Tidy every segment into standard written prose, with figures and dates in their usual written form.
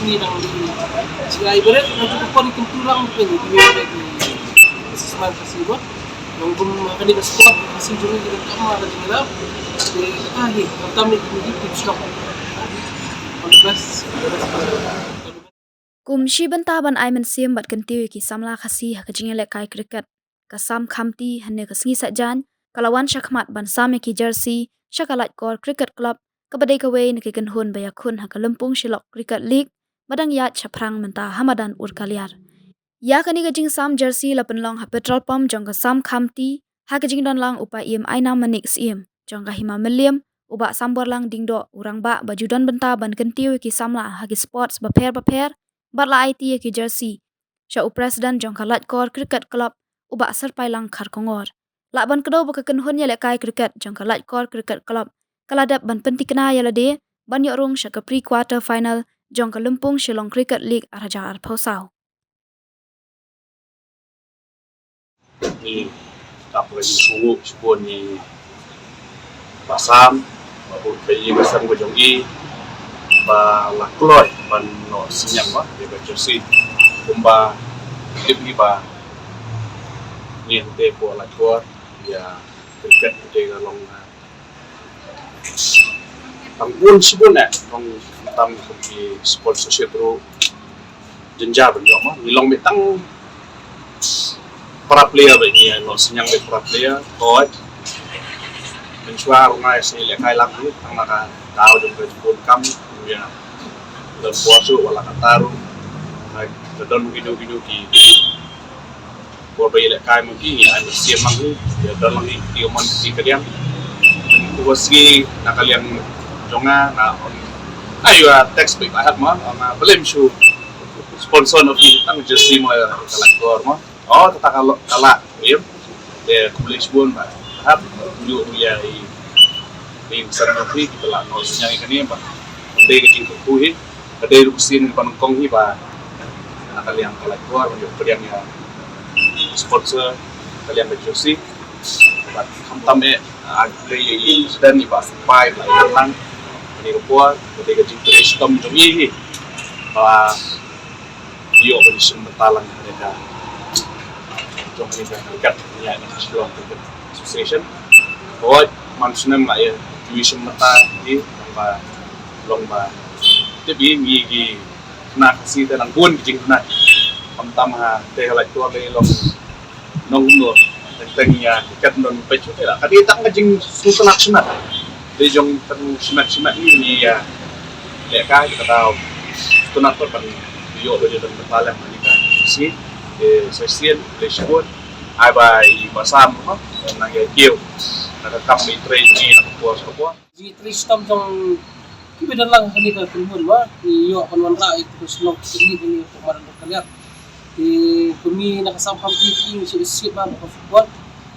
ni nang si ibarat na cukup pon kentulang pen di asesmen tersebut yang pun kani ka sport kasi juri kita kama ka tingala kahi kami di tips shop Kumshi bentaban aiman siam bat kentiu ki samla khasi ha kajingele kai cricket kasam khamti hane kasngi sajan kalawan shakmat ban same ki jersey shakalat kor cricket club kabadai kawe ne ki kan baya khun ha kalumpung shilok cricket league badang ya chaprang menta hamadan urkaliar ya kani kajing sam jersey lapen long ha petrol pump jong sam khamti ha kajing don lang upa im aina manik sim jong hima milliam uba sambor lang dingdo urang ba bajudan benta ban kentiu ki samla ha ki sports baper batla IT ki jersey sha president jong khalat kor cricket club uba serpai lang khar kongor laban kedo baka kenhun ya lekai cricket jong khalat kor cricket club kaladap ban pentikna ya lade ban yorung sha ka pre quarter final jong kalumpung shillong cricket league araja arphosau ni kapre ni subu ni pasam maupun kayi besar bojong i ba lakloi ban no sinyang wa de ba jersey kumba libi ba ni te po la kuat ya cricket de ga long tangpun sibun long tam ki sponsorship ro jenja ban yo ma ni long metang para player ba ni no sinyang be para player coach mensuar ngai se le kai lang ni ang naka tao jong ke pun kam ya dan puasu wala kataru ai dan video ki ko be le kai magi ai siam mang ni ya dan lang ti omon ti kalian ko wasi nakalian jonga na ayo text back I have ma belum show sponsor no ki tang jersey mo kalakor mo oh tata kala ya de kulis bun ba hab yo ya i sana fi kita la no sinyang ikan ni ba de ke ku hi de rusin panongkong hi ba nakaliang kalakor yo kalian ya sponsor kalian jersey ba kamtam agle i sedan ni ba pai la lang ni rupa de ke jingkris tom jom hi ba yo berisen betalang mereka jom ni dekat ya National Cricket Association oh mansunem la ya tuition mata di lomba tapi gi nak si dalang pun jing nak tam ha te hala tu be long nong no teng ya kat non pe chu la kadi tak ngajing susunak sunat de jong teng sunat ni ya le ka kita tahu sunat per pan yo do dan betalang ni ka si sesien le shibut ai bai basam ha nang ya kiu nakakam ni train ni nakapos di tristam jong kibedan lang kani ka kunhun wa yo akan wanra itu slok ini ini kemarin kalian di kami nakasam kampi si isip ba ka football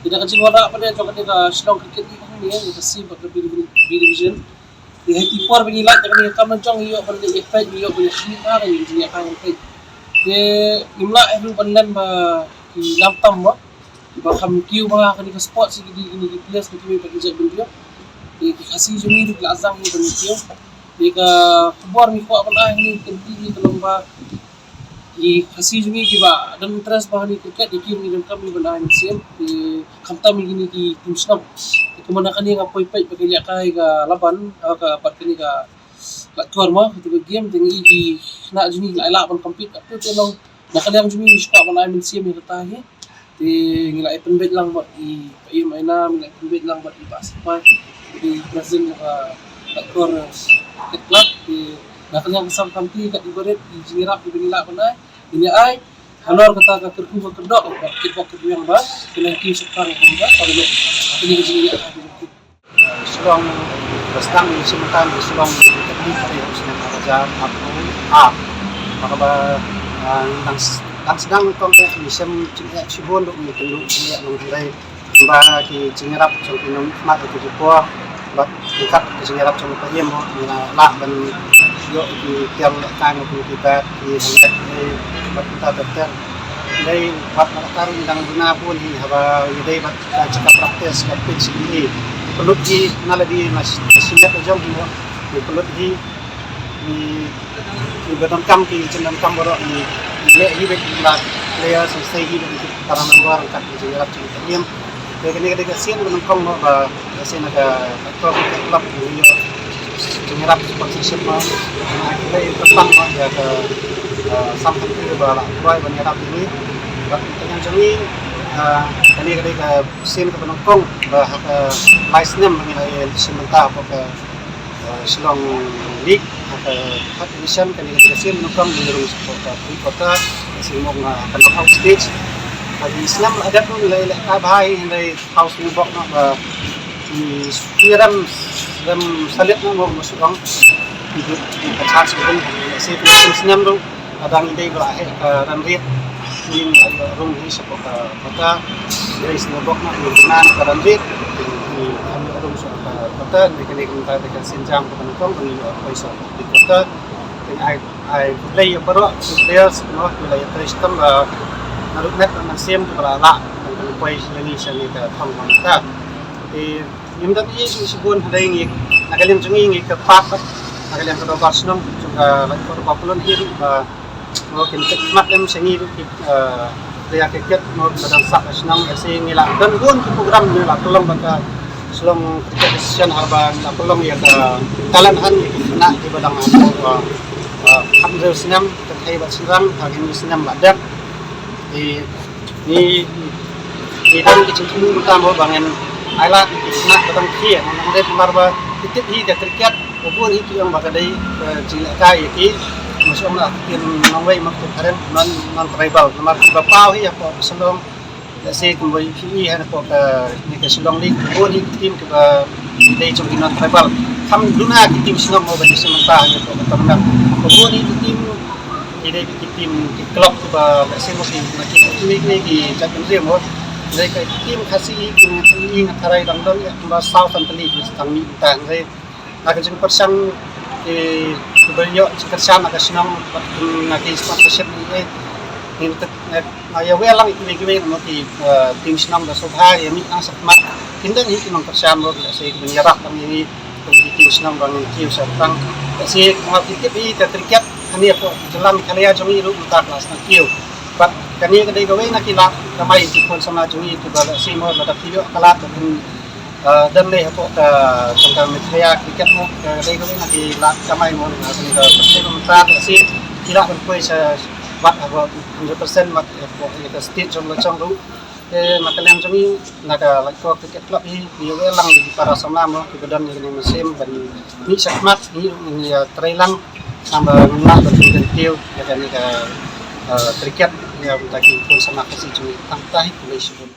tidak kajing wanra pa dia jong ka slok cricket ini ya kasi ba division di hati por bingila kani kam jong yo akan di effect yo boleh sini ba ni dia akan effect de imla ehlu pandan ba di lamtam ba ba kam kiu ba kani ka sport si ini players ni kami pagi ben dia kasih jumi di azam ni benitio dia kubur mi ko apa ni kenti ni lomba di kasih jumi ki ba dan interest ba ni cricket dikir ni dan kami benda ni sim di kamta mi ni di tim snap di kemana kan ni ngapoi pai bagi kai ga laban ka pat ni ga lakor ma itu game tinggi di nak jumi la ban compete apa tu long nak kalian jumi suka benda ni sim ni kata he di ngilai penbet lang buat di pai maina ngilai penbet lang buat di basket di present takor club di nakanya kesam kamti kat ibarat di jinirap di benila pana ini ai halor kata ka kerku ka kedok kita kedua yang ba kena ki sekarang ba pada lo ini jinirap Sulong bastang simultan sulong teknik dari usaha kerja maka ba ang sedang kong misem sibon do mi telu ya nang hai ba ki jinirap so kinong mat ko po bat ikat singarap sa payem mo na la ban yo di tiang kan ko kita di hangat ni bat kita dokter dai bat nakataron dang ginapon hi haba dai bat cakap praktis ka pitch ni pelut di naladi mas sinet jom mo pelut di di Bernam di Jenam Kam baru di le hi bek la player selesai hi bek para member kat di Arab Cengkemiam Kini kasihan menungkong no ba kasi naka-club ni Arab sponsorship mo ay tentang mo ya ke sampai ke ba tuai ban Arab ini ba tanyang jami kini ka sin ke menungkong ba license ni ay sementa apa ke Shillong League atau third division kini kasihan menungkong di rumah kota kota simong knockout stage Bagi Islam ada pun nilai kabahai nilai house ni bok nak di siram dalam salit nak mau masuk orang hidup di pacar sebelum si Islam tu ada ide berakhir dan riat ini orang ini seperti kota dari sini bok nak berkenan dan riat di ambil orang seperti kota di kita dengan senjang penonton di Faisal di kota dengan I play apa players no wilayah Tristan Naruk net na sim tu pala la ang kuy ni siya ni ka thong ta e nim da ni sibun haday ngi nagalim jungi ngi ka pat nagalim ka ba snong juga la ko ba pulon hi mo kin tek mat lem sengi ki dia keket mo badang sak snong kasi ngi la dan gun program ni la tolong baka selong decision harba la tolong ya ka talan han na di badang apa hamzul senam terkait bat serang hagin senam badak di dalam kicin utama bangen ala nak batang kia mengenai marba titik hi ke kriket ubun itu yang bakadai jilakai ki masuk nak tim nongwei mak karen non tribal nomor bapau hi apa selong si kembali pi han apa ni ke selong ni ubun tim ke dei jom non tribal kam duna tim selong mau bagi sementara ya apa teman ubun itu tim ini tim di klub coba mesin mesti ini di Championship mo dari tim kasih ini ngarai dangdang ya cuma South Antali di tangi tan saya nak jeng persang di kebanyak kersan nak senang nanti sponsorship ini ya welang ini gini nanti tim senang dah sobha ya mi asap mat kita ini memang kersan mo saya menyerap kami ini tim senang bangun kiu sertang saya mau titip ini kriket kami apa jalan kalian jungi lu utak kelas nak kiu, but kami kedai gawe nak kila ramai jipun sama jungi tu bala simo bala kiu kalat dan leh apa tentang media kriket mu kedai gawe nak kila ramai mu kami ke pasti utak si kila berkuai se bat apa 100% mat apa ini ke stage jom lacang tu makanya jungi nak lakko kriket club ini dia lang di para sama mu kemudian ini musim dan ni sakmat ni trailang sama nak berkumpul tiu jadi kriket yang tadi pun sama kasih cuma tangtai boleh sebut